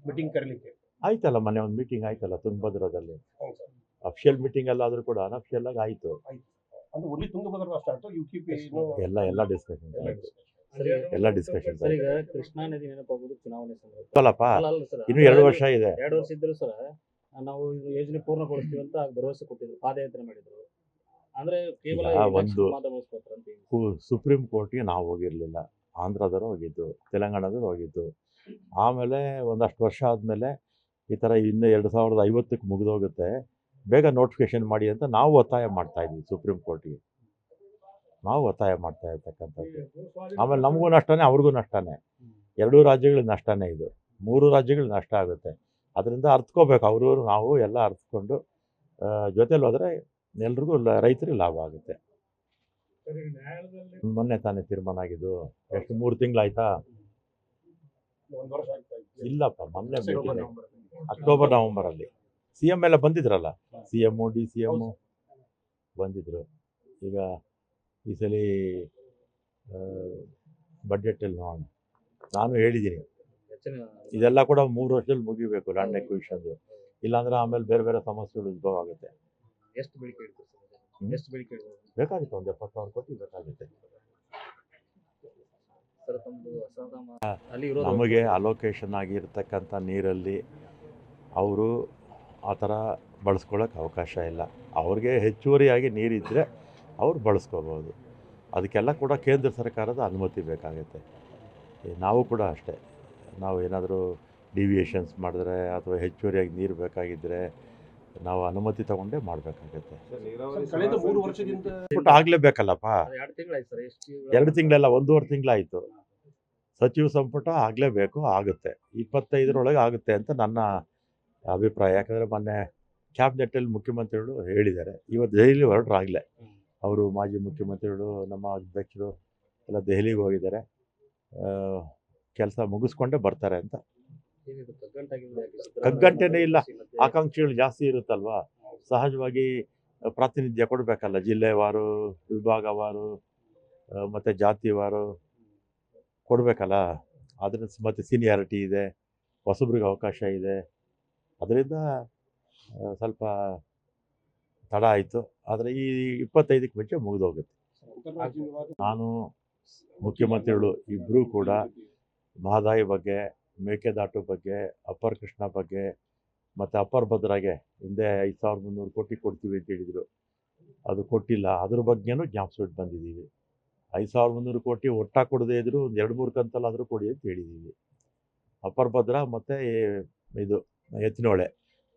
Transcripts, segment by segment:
Meeting ಕರೀಲಿಕ್ಕೆ ಆಯ್ತಲ್ಲ, ಮೊನ್ನೆ ಒಂದು ಮೀಟಿಂಗ್ ಆಯ್ತಲ್ಲ ತುಂಗಭದ್ರದಲ್ಲಿ. ಹೌದು ಸರ್. ಅಫಿಷಿಯಲ್ ಮೀಟಿಂಗ್ ಅಲ್ಲಾದರೂ ಕೂಡ ಅನ್ಅಫಿಷಿಯಲ್ ಆಗಿ ಆಯಿತು. ಅಂದ್ರೆ ಒಳ್ಳೆ ತುಂಗಭದ್ರಾ ಸ್ಟಾರ್ಟ್ UKP ಎಲ್ಲ ಡಿಸ್ಕಷನ್ ಎಲ್ಲ ಡಿಸ್ಕಷನ್ ಸರ್. ಈಗ ಕೃಷ್ಣಾ ನದಿ ನೆನಪಾಗೋದು ಚುನಾವಣೆ ಸಂದರ್ಭ ಅಲ್ಲಪ್ಪ, ಅಲ್ಲ ಸರ್, ಇನ್ನು 2 ವರ್ಷ ಇದೆ. 2 ವರ್ಷ ಇದ್ರು ಸರ್ ನಾವು ಇದು ಯೋಜನೆ ಪೂರ್ಣಗೊಳಿಸ್ತೀವಿ ಅಂತ ಭರವಸೆ ಕೊಟ್ಟಿದ್ರು, ಪಾದಯಾತ್ರೆ ಮಾಡಿದ್ರು. ಅಂದ್ರೆ ಕೇವಲ ಒಂದು ಮಾತಾಡೋಸ್ಕೋಸ್ಕರ ಅಂತ ಸುಪ್ರೀಂ ಕೋರ್ಟ್ಗೆ ನಾವು ಹೋಗಿರಲಿಲ್ಲ, ಆಂಧ್ರದವರು ಹೋಗಿದ್ದು, ತೆಲಂಗಾಣದವರು ಹೋಗಿದ್ದು. ಆಮೇಲೆ ಒಂದಷ್ಟು ವರ್ಷ ಆದಮೇಲೆ ಈ ಥರ ಇನ್ನು 2050ಕ್ಕೆ ಮುಗಿದೋಗುತ್ತೆ, ಬೇಗ ನೋಟಿಫಿಕೇಶನ್ ಮಾಡಿ ಅಂತ ನಾವು ಒತ್ತಾಯ ಮಾಡ್ತಾಯಿದ್ವಿ ಸುಪ್ರೀಂ ಕೋರ್ಟಿಗೆ. ನಾವು ಒತ್ತಾಯ ಮಾಡ್ತಾ ಇರ್ತಕ್ಕಂಥದ್ದು. ಆಮೇಲೆ ನಮಗೂ ನಷ್ಟನೇ, ಅವ್ರಿಗೂ ನಷ್ಟನೇ. 2 ರಾಜ್ಯಗಳಿಗೆ ನಷ್ಟನೇ ಇದು. 3 ರಾಜ್ಯಗಳಿಗೆ ನಷ್ಟ ಆಗುತ್ತೆ. ಅದರಿಂದ ಅರ್ಥಕೋಬೇಕು, ಅವರು ನಾವು ಎಲ್ಲ ಅರ್ಥಕೊಂಡು ಜೊತೆಲಿ ಹೋದರೆ ಎಲ್ರಿಗೂ ರೈತರಿಗೆ ಲಾಭ ಆಗುತ್ತೆ. ಮೊನ್ನೆ ತಾನೇ ತೀರ್ಮಾನ ಆಗಿದ್ದು, ಎಷ್ಟು 3 ತಿಂಗಳಾಯ್ತಾ? ಇಲ್ಲಪ್ಪ, ಮೊನ್ನೆ ಅಕ್ಟೋಬರ್ ನವಂಬರಲ್ಲಿ CM ಎಲ್ಲ ಬಂದಿದ್ರಲ್ಲ, CM DCM ಬಂದಿದ್ರು. ಈಗ ಈ ಸಲ ಬಡ್ಜೆಟಲ್ಲಿ ನೋಡೋಣ. ನಾನು ಹೇಳಿದ್ದೀನಿ ಇದೆಲ್ಲ ಕೂಡ 3 ವರ್ಷದಲ್ಲಿ ಮುಗಿಬೇಕು, ಲ್ಯಾಂಡ್ ಎಕ್ವಿಷನ್ದು. ಇಲ್ಲಾಂದ್ರೆ ಆಮೇಲೆ ಬೇರೆ ಬೇರೆ ಸಮಸ್ಯೆಗಳು ಉದ್ಭವ ಆಗುತ್ತೆ. ಎಷ್ಟು ಬೇಡಿಕೆ ಇಡ್ತೀವಿ ಸರ್? ಎಷ್ಟು ಬೇಡಿಕೆ ಇಡ್ಬೋದು? ಬೇಕಾಗುತ್ತೆ, ಒಂದು 70,000 ಕೋಟಿ ಬೇಕಾಗುತ್ತೆ. ಸರ್ ತಮ್ಮದು ಅಸಾಧಾರಣ ಅಲ್ಲಿ ಇರೋದು ನಮಗೆ ಅಲೋಕೇಶನ್ ಆಗಿರ್ತಕ್ಕಂಥ ನೀರಲ್ಲಿ ಅವರು ಆ ಥರ ಬಳಸ್ಕೊಳ್ಳೋಕೆ ಅವಕಾಶ ಇಲ್ಲ. ಅವ್ರಿಗೆ ಹೆಚ್ಚುವರಿಯಾಗಿ ನೀರಿದ್ದರೆ ಅವ್ರು ಬಳಸ್ಕೋಬೋದು. ಅದಕ್ಕೆಲ್ಲ ಕೂಡ ಕೇಂದ್ರ ಸರ್ಕಾರದ ಅನುಮತಿ ಬೇಕಾಗುತ್ತೆ. ನಾವು ಕೂಡ ಅಷ್ಟೇ, ನಾವು ಏನಾದರೂ ಡಿವಿಯೇಷನ್ಸ್ ಮಾಡಿದ್ರೆ ಅಥವಾ ಹೆಚ್ಚುವರಿಯಾಗಿ ನೀರು ಬೇಕಾಗಿದ್ದರೆ ನಾವು ಅನುಮತಿ ತಗೊಂಡೇ ಮಾಡಬೇಕಾಗತ್ತೆ. ಕಳೆದ 3 ವರ್ಷದಿಂದ ಬಟ್ ಆಗಲೇಬೇಕಲ್ಲಪ್ಪ. 2 ತಿಂಗಳಾಯ್ತು ಸರ್. ಎಷ್ಟು 2 ತಿಂಗಳೆಲ್ಲ, 1.5 ತಿಂಗಳಾಯಿತು. ಸಚಿವ ಸಂಪುಟ ಆಗಲೇಬೇಕು, ಆಗುತ್ತೆ. 25ರೊಳಗೆ ಆಗುತ್ತೆ ಅಂತ ನನ್ನ ಅಭಿಪ್ರಾಯ. ಯಾಕಂದರೆ ಮೊನ್ನೆ ಕ್ಯಾಬಿನೆಟ್ಟಲ್ಲಿ ಮುಖ್ಯಮಂತ್ರಿಗಳು ಹೇಳಿದ್ದಾರೆ. ಇವತ್ತು ದೆಹಲಿ ಹೊರಟ್ರಾಗಲೇ ಅವರು, ಮಾಜಿ ಮುಖ್ಯಮಂತ್ರಿಗಳು, ನಮ್ಮ ಅಧ್ಯಕ್ಷರು ಎಲ್ಲ ದೆಹಲಿಗೆ ಹೋಗಿದ್ದಾರೆ. ಕೆಲಸ ಮುಗಿಸ್ಕೊಂಡೇ ಬರ್ತಾರೆ ಅಂತ. ಕಗ್ಗಂಟೆನೇ ಇಲ್ಲ, ಆಕಾಂಕ್ಷಿಗಳು ಜಾಸ್ತಿ ಇರುತ್ತಲ್ವ. ಸಹಜವಾಗಿ ಪ್ರಾತಿನಿಧ್ಯ ಕೊಡಬೇಕಲ್ಲ, ಜಿಲ್ಲೆವಾರು, ವಿಭಾಗವಾರು ಮತ್ತು ಜಾತಿವಾರು ಕೊಡಬೇಕಲ್ಲ. ಅದರ ಮತ್ತು ಸೀನಿಯಾರಿಟಿ ಇದೆ, ಹೊಸಬ್ರಿಗೆ ಅವಕಾಶ ಇದೆ. ಅದರಿಂದ ಸ್ವಲ್ಪ ತಡ ಆಯಿತು. ಆದರೆ ಈ 25ಕ್ಕೆ ಮುಂಚೆ ಮುಗಿದೋಗುತ್ತೆ. ನಾನು, ಮುಖ್ಯಮಂತ್ರಿಗಳು ಇಬ್ಬರೂ ಕೂಡ ಮಹದಾಯಿ ಬಗ್ಗೆ, ಮೇಕೆದಾಟು ಬಗ್ಗೆ, ಅಪ್ಪರ್ ಕೃಷ್ಣ ಬಗ್ಗೆ ಮತ್ತು ಅಪ್ಪರ್ ಭದ್ರಾಗೆ ಹಿಂದೆ 5,300 ಕೋಟಿ ಕೊಡ್ತೀವಿ ಅಂತ ಹೇಳಿದರು. ಅದು ಕೊಟ್ಟಿಲ್ಲ. ಅದ್ರ ಬಗ್ಗೆನೂ ಜ್ಞಾಪಿಸ್ಬಿಟ್ಟು ಬಂದಿದ್ದೀವಿ. 5,300 ಕೋಟಿ ಒಟ್ಟಾಗಿ ಕೊಡದೇ ಇದ್ದರೂ ಒಂದು 2-3 ಕಂತಲ್ಲಾದರೂ ಕೊಡಿ ಅಂತ ಹೇಳಿದ್ದೀವಿ. ಅಪ್ಪರ್ ಭದ್ರಾ ಮತ್ತು ಇದು ಎತ್ತಿನಹೊಳೆ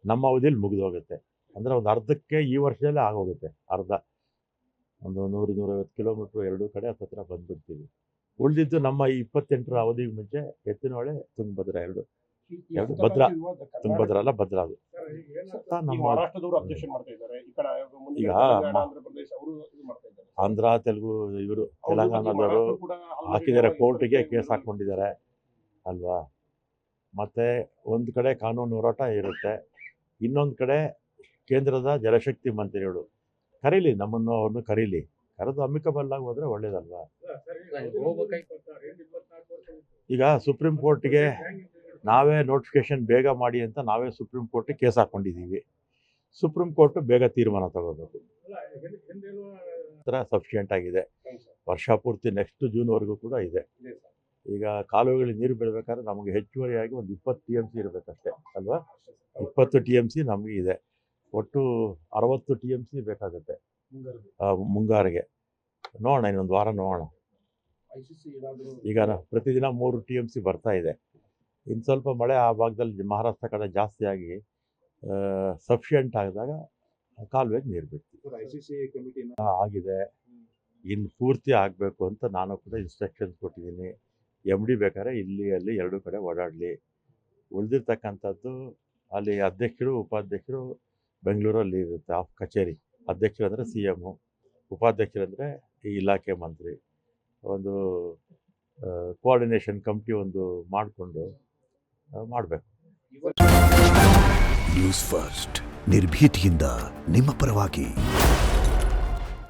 ನಮ್ಮ ಅವಧಿಯಲ್ಲಿ ಮುಗಿದೋಗುತ್ತೆ. ಅಂದರೆ ಒಂದು ಅರ್ಧಕ್ಕೆ ಈ ವರ್ಷದಲ್ಲೇ ಆಗೋಗುತ್ತೆ. ಅರ್ಧ ಒಂದು 100-150 ಕಿಲೋಮೀಟ್ರ್ ಎರಡೂ ಕಡೆ ಹತ್ತಿರ ಬಂದುಬಿಡ್ತೀವಿ. ಉಳಿದಿದ್ದು ನಮ್ಮ 28ರ ಅವಧಿಗೆ ಮುಂಚೆ ಎತ್ತಿನಹೊಳೆ, ತುಂಗಭದ್ರಾ ಎರಡು ಭದ್ರಾ, ತುಂಗಭದ್ರಾ ಅಲ್ಲ, ಭದ್ರಾ ಅದು ನಮ್ಮ ಮಹಾರಾಷ್ಟ್ರದವರು ಅಬ್ಜೆಕ್ಷನ್ ಮಾಡ್ತಾ ಇದ್ದಾರೆ. ಈ ಕಡೆ ಈಗ ಆಂಧ್ರ ಪ್ರದೇಶ ಅವರು ಇದು ಮಾಡ್ತಾ ಇದ್ದಾರೆ. ಆಂಧ್ರ, ತೆಲುಗು, ಇವರು ತೆಲಂಗಾಣದವರು ಹಾಕಿದ್ದಾರೆ, ಕೋರ್ಟಿಗೆ ಕೇಸ್ ಹಾಕ್ಕೊಂಡಿದ್ದಾರೆ ಅಲ್ವಾ. ಮತ್ತು ಒಂದು ಕಡೆ ಕಾನೂನು ಹೋರಾಟ ಇರುತ್ತೆ, ಇನ್ನೊಂದು ಕಡೆ ಕೇಂದ್ರದ ಜಲಶಕ್ತಿ ಮಂತ್ರಿಗಳು ಕರೀಲಿ, ನಮ್ಮನ್ನು ಅವ್ರನ್ನು ಕರೀಲಿ, ಕರೆದು ಅಮಿಕಬಲ್ ಆಗಿ ಹೋದರೆ ಒಳ್ಳೇದಲ್ವಾ. ಈಗ ಸುಪ್ರೀಂ ಕೋರ್ಟಿಗೆ ನಾವೇ ನೋಟಿಫಿಕೇಶನ್ ಬೇಗ ಮಾಡಿ ಅಂತ ನಾವೇ ಸುಪ್ರೀಂ ಕೋರ್ಟಿಗೆ ಕೇಸ್ ಹಾಕ್ಕೊಂಡಿದ್ದೀವಿ. ಸುಪ್ರೀಂ ಕೋರ್ಟು ಬೇಗ ತೀರ್ಮಾನ ತಗೋಬೇಕು. ಸಫಿಷಿಯೆಂಟ್ ಆಗಿದೆ, ವರ್ಷ ಪೂರ್ತಿ ನೆಕ್ಸ್ಟ್ ಜೂನ್ವರೆಗೂ ಕೂಡ ಇದೆ. ಈಗ ಕಾಲುವೆಗಳಿಗೆ ನೀರು ಬಿಡಬೇಕಾದ್ರೆ ನಮಗೆ ಹೆಚ್ಚುವರಿಯಾಗಿ ಒಂದು 20 TMC ಇರಬೇಕಷ್ಟೇ ಅಲ್ವಾ. 20 TMC ನಮಗೆ ಇದೆ. ಒಟ್ಟು 60 TMC ಬೇಕಾಗುತ್ತೆ ಮುಂಗಾರಿಗೆ. ನೋಡೋಣ, ಇನ್ನೊಂದು ವಾರ ನೋಡೋಣ. ಈಗ ಪ್ರತಿದಿನ 3 TMC ಬರ್ತಾ ಇದೆ. ಇನ್ನು ಸ್ವಲ್ಪ ಮಳೆ ಆ ಭಾಗದಲ್ಲಿ ಮಹಾರಾಷ್ಟ್ರ ಕಡೆ ಜಾಸ್ತಿ ಆಗಿ ಸಫಿಷಿಯೆಂಟ್ ಆಗಿದಾಗ ಕಾಲುವೆಗೆ ನೀರು ಬಿಡ್ತೀವಿ. ಆಗಿದೆ, ಇನ್ನು ಪೂರ್ತಿ ಆಗಬೇಕು ಅಂತ ನಾನು ಕೂಡ ಇನ್ಸ್ಟ್ರಕ್ಷನ್ಸ್ ಕೊಟ್ಟಿದ್ದೀನಿ. MD ಬೇಕಾದ್ರೆ ಇಲ್ಲಿ ಅಲ್ಲಿ 2 ಕಡೆ ಓಡಾಡಲಿ. ಉಳಿದಿರ್ತಕ್ಕಂಥದ್ದು ಅಲ್ಲಿ ಅಧ್ಯಕ್ಷರು, ಉಪಾಧ್ಯಕ್ಷರು ಬೆಂಗಳೂರಲ್ಲಿ ಇರುತ್ತೆ ಕಚೇರಿ. ಅಧ್ಯಕ್ಷರು ಅಂದರೆ CM, ಉಪಾಧ್ಯಕ್ಷರಂದರೆ ಈ ಇಲಾಖೆ ಮಂತ್ರಿ. ಒಂದು ಕೋಆರ್ಡಿನೇಷನ್ ಕಮಿಟಿ ಒಂದು ಮಾಡಿಕೊಂಡು ಮಾಡಬೇಕು. ನ್ಯೂಸ್ ಫಸ್ಟ್, ನಿರ್ಭೀತಿಯಿಂದ ನಿಮ್ಮ ಪರವಾಗಿ.